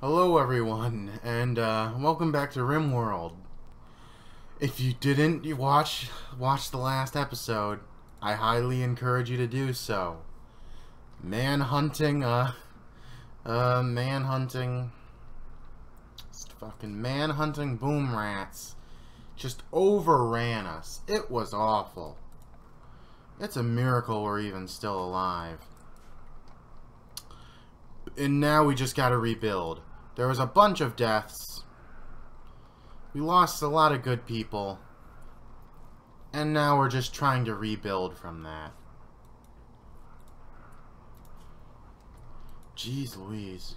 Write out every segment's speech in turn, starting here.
Hello everyone, and welcome back to RimWorld. If you didn't watch the last episode, I highly encourage you to do so. Manhunting boom rats just overran us. It was awful. It's a miracle we're even still alive. And now we just gotta rebuild. There was a bunch of deaths. We lost a lot of good people. And now we're just trying to rebuild from that. Jeez Louise.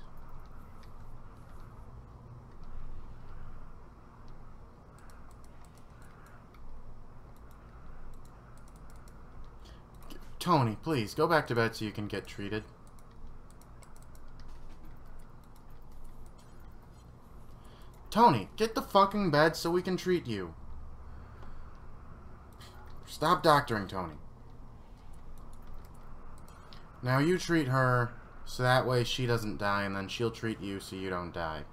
Tony, please, go back to bed so you can get treated. Tony, get the fucking bed so we can treat you. Stop doctoring, Tony. Now you treat her so that way she doesn't die, and then she'll treat you so you don't die.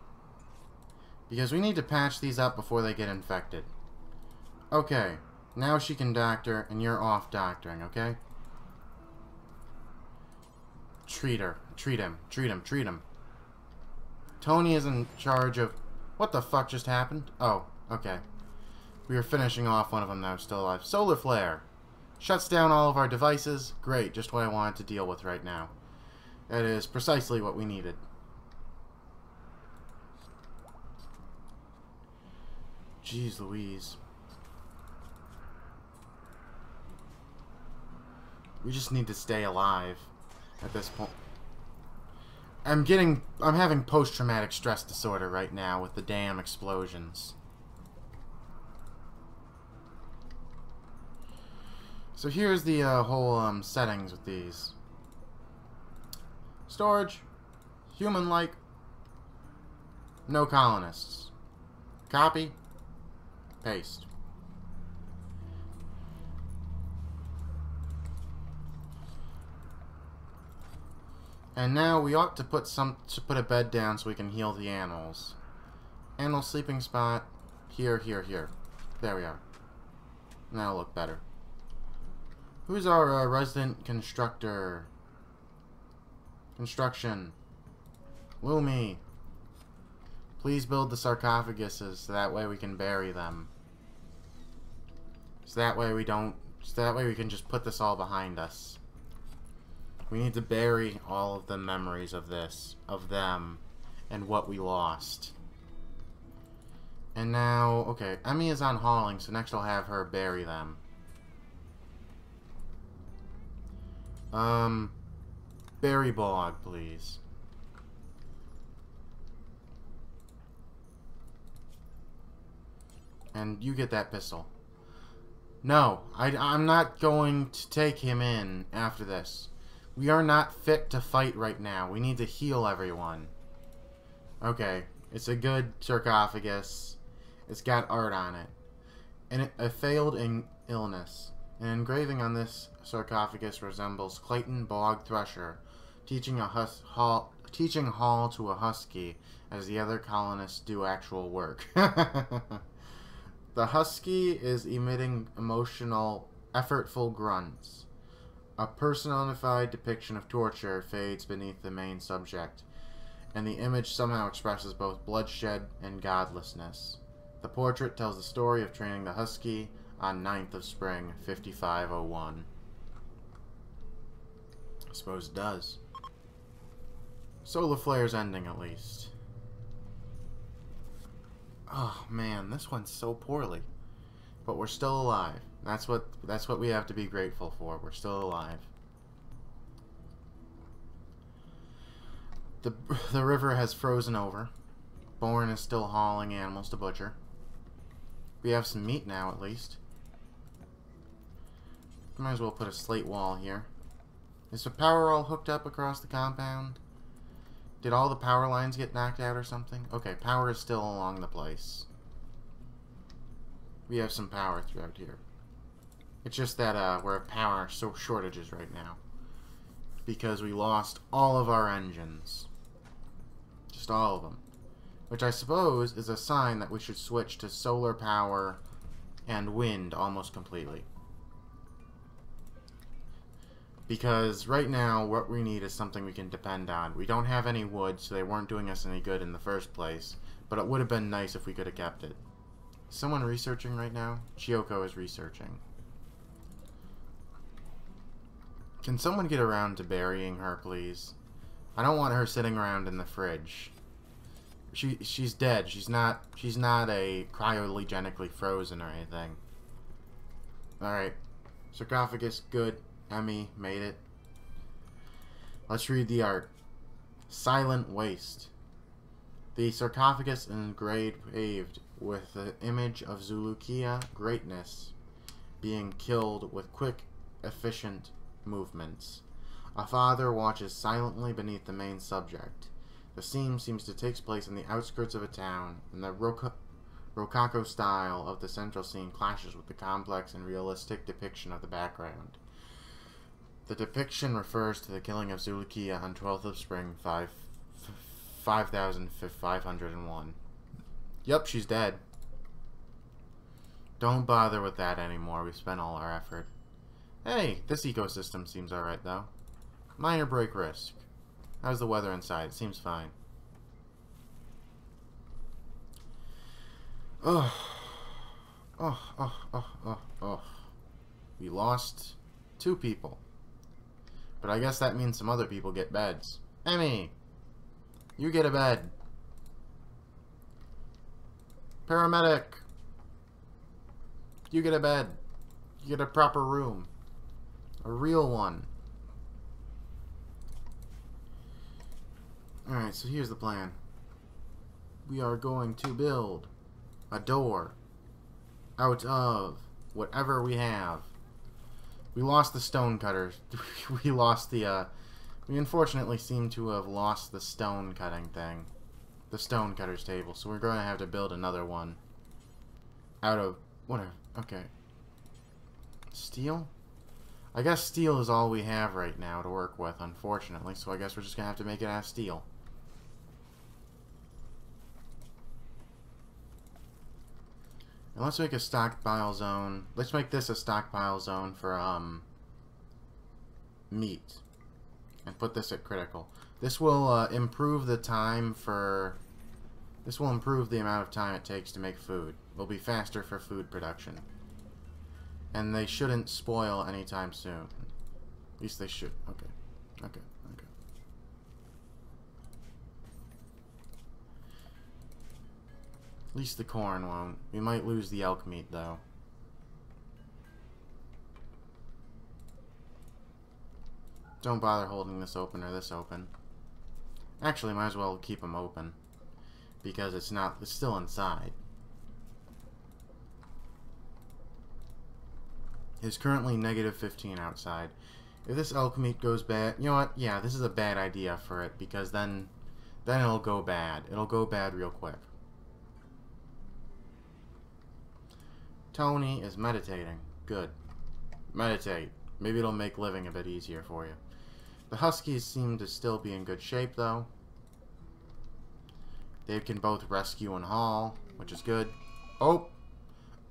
Because we need to patch these up before they get infected. Okay, now she can doctor, and you're off doctoring, okay? Treat her. Treat him. Treat him. Treat him. Tony is in charge of... What the fuck just happened? Oh, okay. We were finishing off one of them that was still alive. Solar flare. Shuts down all of our devices. Great, just what I wanted to deal with right now. That is precisely what we needed. Jeez Louise. We just need to stay alive at this point. I'm having post-traumatic stress disorder right now with the damn explosions. So here's the whole settings with these. Storage, human-like, no colonists. Copy, paste. And now we ought to put a bed down so we can heal the animals. Animal sleeping spot. Here, here, here. There we are. That'll look better. Who's our resident constructor? Construction. Lumi. Please build the sarcophaguses so that way we can bury them. So that way we can just put this all behind us. We need to bury all of the memories of this, of them, and what we lost. And now, okay, Emmy is on hauling, so next I'll have her bury them. Berry bog, please. And you get that pistol. No, I'm not going to take him in after this. We are not fit to fight right now. We need to heal everyone. Okay, it's a good sarcophagus. It's got art on it. And a failed illness. An engraving on this sarcophagus resembles Clayton Bog Thresher, teaching Hall to a husky as the other colonists do actual work. The husky is emitting emotional, effortful grunts. A personified depiction of torture fades beneath the main subject, and the image somehow expresses both bloodshed and godlessness. The portrait tells the story of training the husky on 9th of spring, 5501. I suppose it does. Solar flare's ending, at least. Oh man, this went so poorly. But we're still alive. That's what we have to be grateful for. We're still alive. The river has frozen over. Bourne is still hauling animals to butcher. We have some meat now, at least. Might as well put a slate wall here. Is the power all hooked up across the compound? Did all the power lines get knocked out or something? Okay, power is still along the place. We have some power throughout here. It's just that we're at power shortages right now. Because we lost all of our engines. Just all of them. Which I suppose is a sign that we should switch to solar power and wind almost completely. Because right now, what we need is something we can depend on. We don't have any wood, so they weren't doing us any good in the first place. But it would have been nice if we could have kept it. Is someone researching right now? Chiyoko is researching. Can someone get around to burying her, please? I don't want her sitting around in the fridge. She's dead. She's not a cryogenically frozen or anything. Alright. Sarcophagus, good. Emmy made it. Let's read the art. Silent Waste. The sarcophagus engraved with the image of Zulukia greatness being killed with quick, efficient movements. A father watches silently beneath the main subject. The scene seems to take place in the outskirts of a town, and the rococo style of the central scene clashes with the complex and realistic depiction of the background. The depiction refers to the killing of Zulukia on 12th of spring, 5501. Yep, she's dead. Don't bother with that anymore. We've spent all our effort. Hey, this ecosystem seems alright, though. Minor break risk. How's the weather inside? It seems fine. Oh. We lost 2 people. But I guess that means some other people get beds. Emmy! You get a bed. Paramedic! You get a bed. You get a proper room. A real one. Alright, so here's the plan. We are going to build a door out of whatever we have. We lost the stone cutters. We lost the, we unfortunately seem to have lost the stone cutting thing. The stone cutter's table. So we're going to have to build another one. Out of, whatever. Okay. Steel? I guess steel is all we have right now to work with, unfortunately. So I guess we're just going to have to make it out of steel. And let's make a stockpile zone. Let's make this a stockpile zone for meat. And put this at critical. This will improve the time for... This will improve the amount of time it takes to make food. It'll be faster for food production. And they shouldn't spoil anytime soon. At least they should. Okay. Okay. Okay. At least the corn won't. We might lose the elk meat, though. Don't bother holding this open or this open. Actually, might as well keep them open. Because it's still inside. It's currently -15 outside. If this elk meat goes bad, you know what? Yeah, this is a bad idea for it, because then it'll go bad. It'll go bad real quick. Tony is meditating. Good. Meditate. Maybe it'll make living a bit easier for you. The Huskies seem to still be in good shape, though. They can both rescue and haul, which is good. Oh!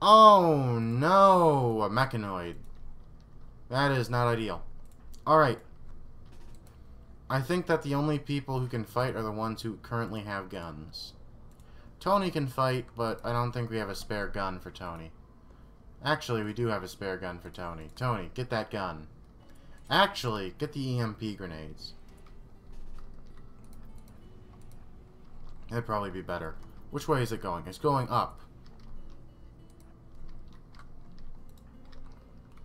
Oh, no! A mechanoid. That is not ideal. Alright. I think that the only people who can fight are the ones who currently have guns. Tony can fight, but I don't think we have a spare gun for Tony. Actually, we do have a spare gun for Tony. Tony, get that gun. Actually, get the EMP grenades. That'd probably be better. Which way is it going? It's going up.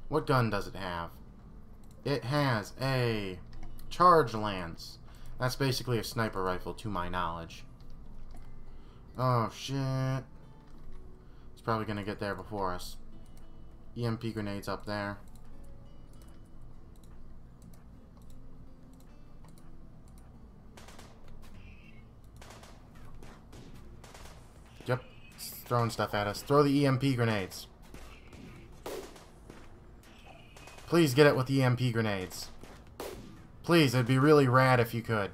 What gun does it have? It has a charge lance. That's basically a sniper rifle, to my knowledge. Oh, shit. It's probably gonna get there before us. EMP grenades up there. Yep. It's throwing stuff at us. Throw the EMP grenades. Please get it with the EMP grenades. Please, it'd be really rad if you could.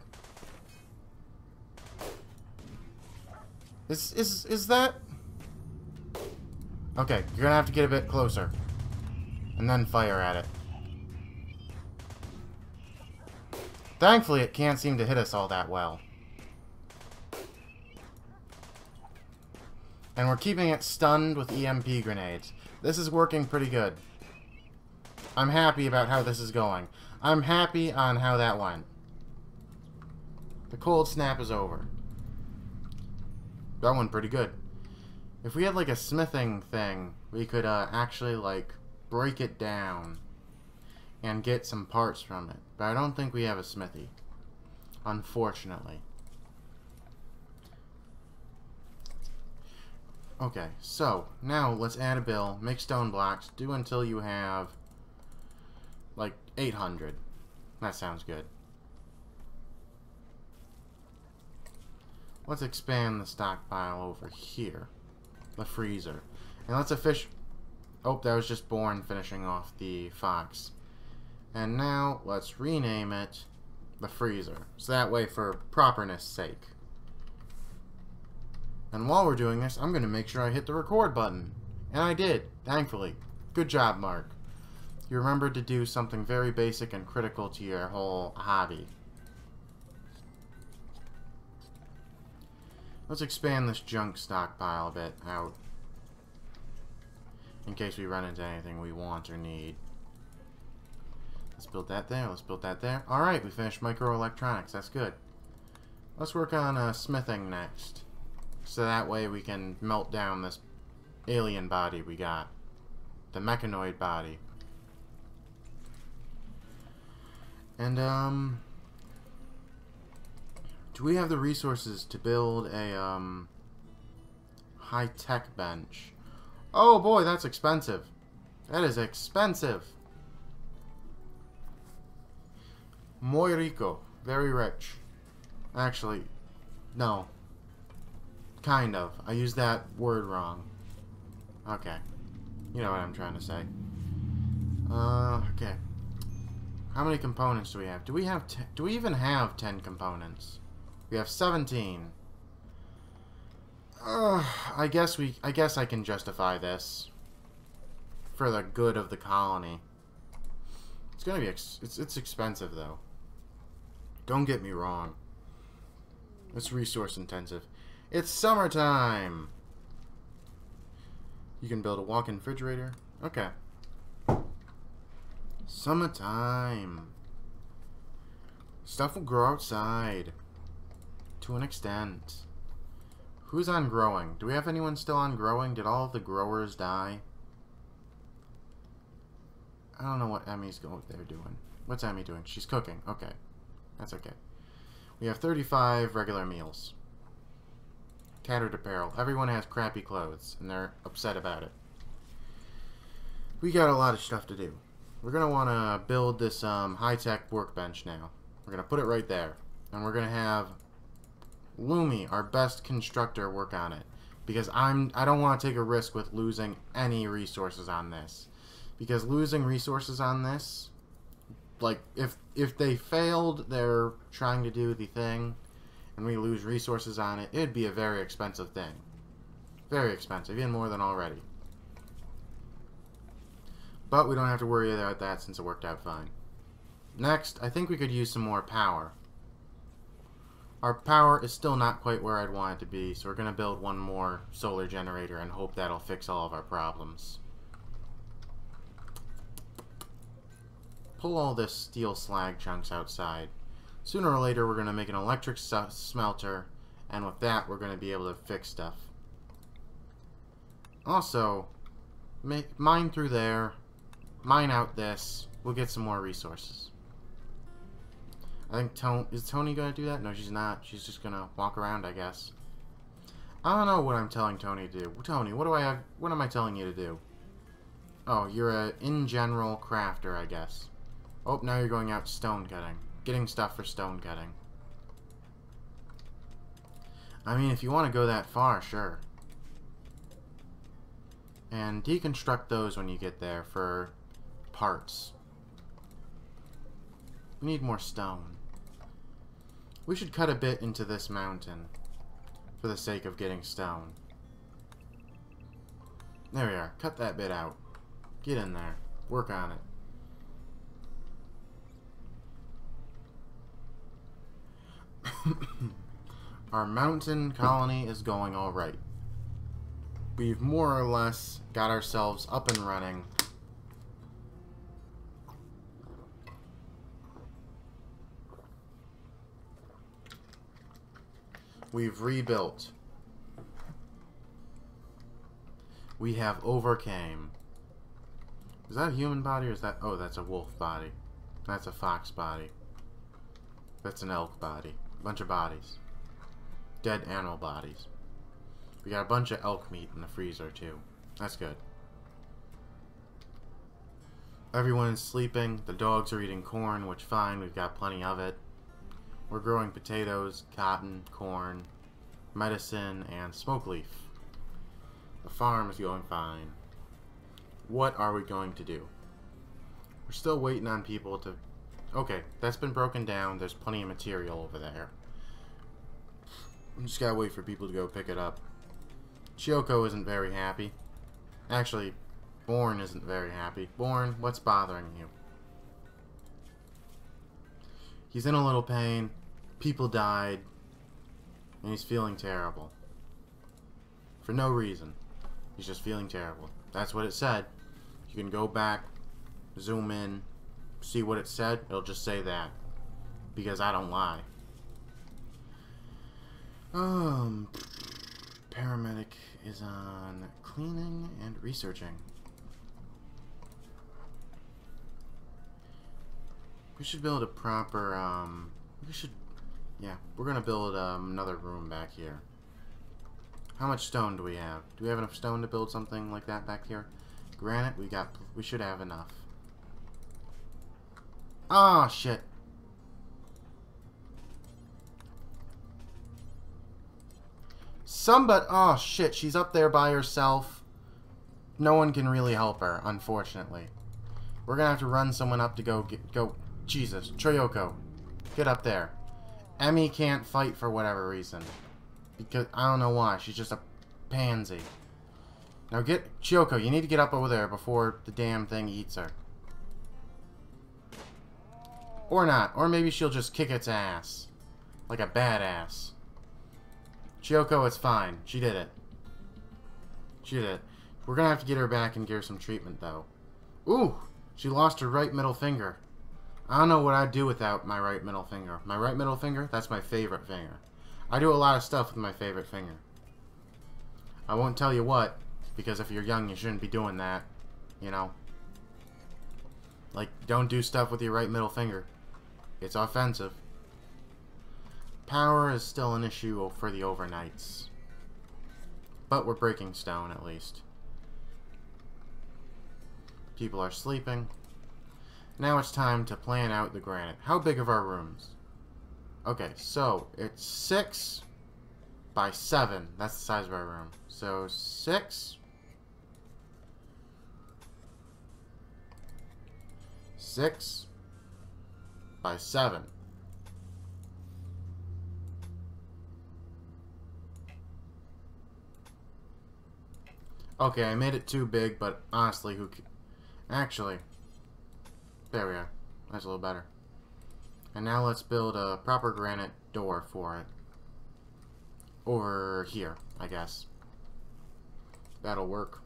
Is that... Okay, you're gonna have to get a bit closer. And then fire at it. Thankfully, it can't seem to hit us all that well. And we're keeping it stunned with EMP grenades. This is working pretty good. I'm happy about how this is going. I'm happy on how that went. The cold snap is over. That went pretty good. If we had like a smithing thing, we could actually like break it down and get some parts from it. But I don't think we have a smithy, unfortunately. Okay, so now let's add a bill, make stone blocks, do until you have like 800. That sounds good. Let's expand the stockpile over here. The freezer. And let's Oh, that was just Born finishing off the fox. And now let's rename it the freezer. So that way, for properness sake. And while we're doing this, I'm going to make sure I hit the record button. And I did, thankfully. Good job, Mark. You remembered to do something very basic and critical to your whole hobby. Let's expand this junk stockpile a bit out. In case we run into anything we want or need. Let's build that there, let's build that there. Alright, we finished microelectronics, that's good. Let's work on smithing next. So that way we can melt down this alien body we got. The mechanoid body. And, do we have the resources to build a, high-tech bench? Oh boy, that's expensive. That is expensive. Muy rico. Very rich. Actually, no. Kind of. I used that word wrong. Okay. You know what I'm trying to say. Okay. How many components do we have? Do we even have 10 components? We have 17. I guess I can justify this for the good of the colony. It's gonna be it's expensive though. Don't get me wrong. It's resource intensive. It's summertime. You can build a walk-in refrigerator. Okay. Summertime. Stuff will grow outside. To an extent. Who's on growing? Do we have anyone still on growing? Did all of the growers die? I don't know what Emmy's there doing. What's Emmy doing? She's cooking. Okay. That's okay. We have 35 regular meals. Tattered apparel. Everyone has crappy clothes, and they're upset about it. We got a lot of stuff to do. We're going to want to build this high-tech workbench now. We're going to put it right there. And we're going to have Lumi, our best constructor, work on it. Because I don't want to take a risk with losing any resources on this. Because losing resources on this, like, if they failed their trying to do the thing, and we lose resources on it, it'd be a very expensive thing. Very expensive, even more than already. But we don't have to worry about that since it worked out fine. Next, I think we could use some more power. Our power is still not quite where I'd want it to be, so we're going to build one more solar generator and hope that'll fix all of our problems. Pull all this steel slag chunks outside. Sooner or later, we're going to make an electric smelter, and with that, we're going to be able to fix stuff. Also, mine through there, mine out this, we'll get some more resources. I think is Tony going to do that? No, she's not. She's just going to walk around, I guess. I don't know what I'm telling Tony to do. Tony, what am I telling you to do? Oh, you're a in general crafter, I guess. Oh, now you're going out stone cutting. Getting stuff for stone cutting. I mean, if you want to go that far, sure. And deconstruct those when you get there for parts. We need more stone. We should cut a bit into this mountain. for the sake of getting stone. There we are. Cut that bit out. Get in there. Work on it. Our mountain colony is going alright. We've more or less got ourselves up and running. We've rebuilt. We have overcame. Is that a human body or is that... Oh, that's a wolf body. That's a fox body. That's an elk body. A bunch of bodies. Dead animal bodies. We got a bunch of elk meat in the freezer too. That's good. Everyone is sleeping. The dogs are eating corn, which fine. We've got plenty of it. We're growing potatoes, cotton, corn, medicine, and smoke leaf. The farm is going fine. What are we going to do? We're still waiting on people to... Okay, that's been broken down. There's plenty of material over there. We just gotta wait for people to go pick it up. Chioko isn't very happy. Actually, Born isn't very happy. Born, what's bothering you? He's in a little pain. People died. And he's feeling terrible. For no reason. He's just feeling terrible. That's what it said. You can go back, zoom in, see what it said. It'll just say that. Because I don't lie. Paramedic is on cleaning and researching. We should build a proper, yeah, we're gonna build another room back here. How much stone do we have? Do we have enough stone to build something like that back here? Granite, we should have enough. Oh, shit. Oh shit, she's up there by herself. No one can really help her, unfortunately. We're gonna have to run someone up to go. Jesus, Choyoko, get up there. Emmy can't fight for whatever reason. Because, I don't know why, she's just a pansy. Now Chioko, you need to get up over there before the damn thing eats her. Or not, or maybe she'll just kick its ass. Like a badass. Chioko, it's fine. She did it. She did it. We're gonna have to get her back and give her some treatment, though. Ooh! She lost her right middle finger. I don't know what I'd do without my right middle finger. My right middle finger? That's my favorite finger. I do a lot of stuff with my favorite finger. I won't tell you what, because if you're young, you shouldn't be doing that. You know? Like, don't do stuff with your right middle finger. It's offensive. Power is still an issue for the overnights. But we're breaking stone, at least. People are sleeping. Now it's time to plan out the granite. How big are our rooms? Okay, so it's 6 by 7. That's the size of our room. So 6. 6 by 7. Okay, I made it too big, but honestly, actually, there we are. That's a little better. And now let's build a proper granite door for it. Over here, I guess. That'll work.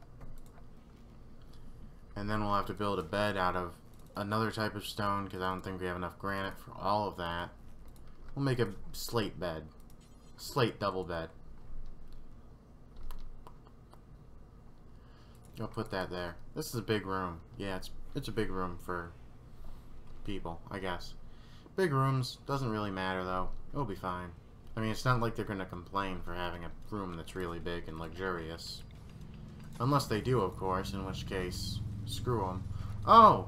And then we'll have to build a bed out of another type of stone, because I don't think we have enough granite for all of that. We'll make a slate bed. Slate double bed. I'll put that there. This is a big room. Yeah, it's a big room for people, I guess. Big rooms, doesn't really matter though. It'll be fine. I mean, it's not like they're gonna complain for having a room that's really big and luxurious. Unless they do, of course, in which case, screw them. Oh!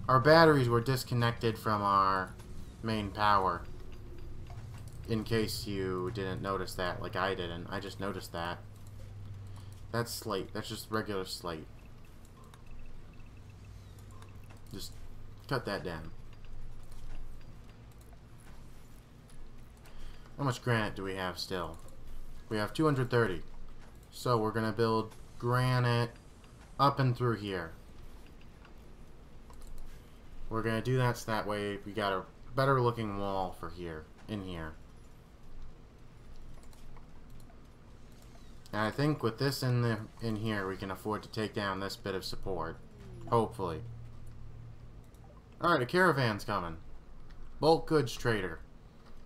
Our batteries were disconnected from our main power. In case you didn't notice that, like I didn't. I just noticed that. That's slate. That's just regular slate. Just cut that down. How much granite do we have still? We have 230. So we're going to build granite up and through here. We're going to do that so that way we got a better looking wall for here, in here. And I think with this in here, we can afford to take down this bit of support. Hopefully. Alright, a caravan's coming. Bulk goods trader.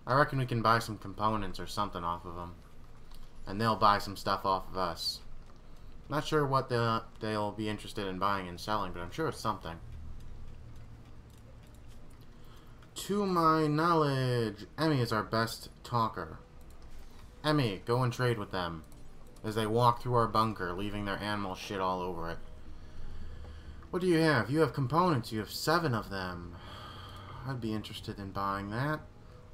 I reckon we can buy some components or something off of them. And they'll buy some stuff off of us. Not sure what they'll be interested in buying and selling, but I'm sure it's something. To my knowledge, Emmy is our best talker. Emmy, go and trade with them. As they walk through our bunker, leaving their animal shit all over it. What do you have? You have components. You have 7 of them. I'd be interested in buying that.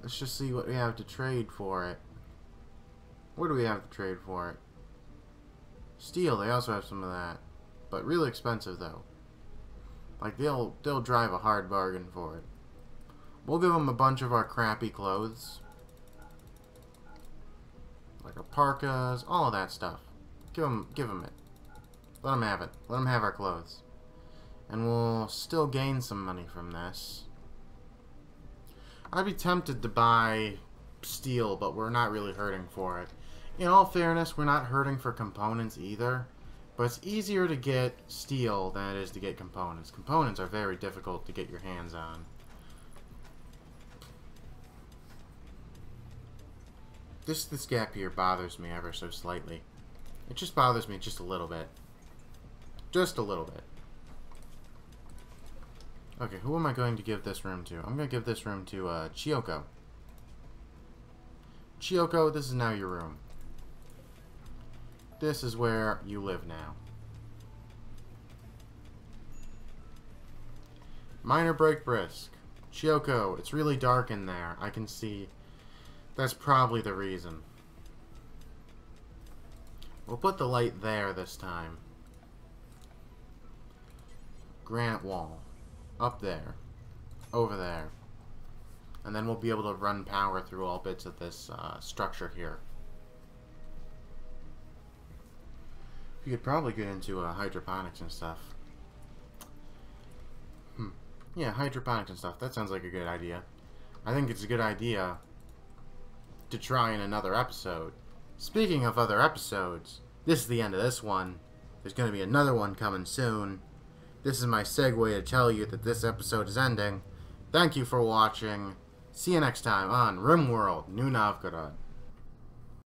Let's just see what we have to trade for it. What do we have to trade for it? Steel, they also have some of that. But really expensive, though. Like, they'll drive a hard bargain for it. We'll give them a bunch of our crappy clothes. Like our parkas, all of that stuff. Give them it. Let them have it. Let them have our clothes. And we'll still gain some money from this. I'd be tempted to buy steel, but we're not really hurting for it. In all fairness, we're not hurting for components either. But it's easier to get steel than it is to get components. Components are very difficult to get your hands on. This gap here bothers me ever so slightly. It just bothers me just a little bit. Just a little bit. Okay, who am I going to give this room to? I'm going to give this room to Chiyoko. Chiyoko, this is now your room. This is where you live now. Minor break brisk. Chiyoko, it's really dark in there. I can see. That's probably the reason. We'll put the light there this time. Granite wall. Up there. Over there. And then we'll be able to run power through all bits of this structure here. You could probably get into hydroponics and stuff. Yeah, hydroponics and stuff. That sounds like a good idea. I think it's a good idea to try in another episode. Speaking of other episodes, this is the end of this one. There's going to be another one coming soon. This is my segue to tell you that this episode is ending. Thank you for watching. See you next time on RimWorld, New Novgorod.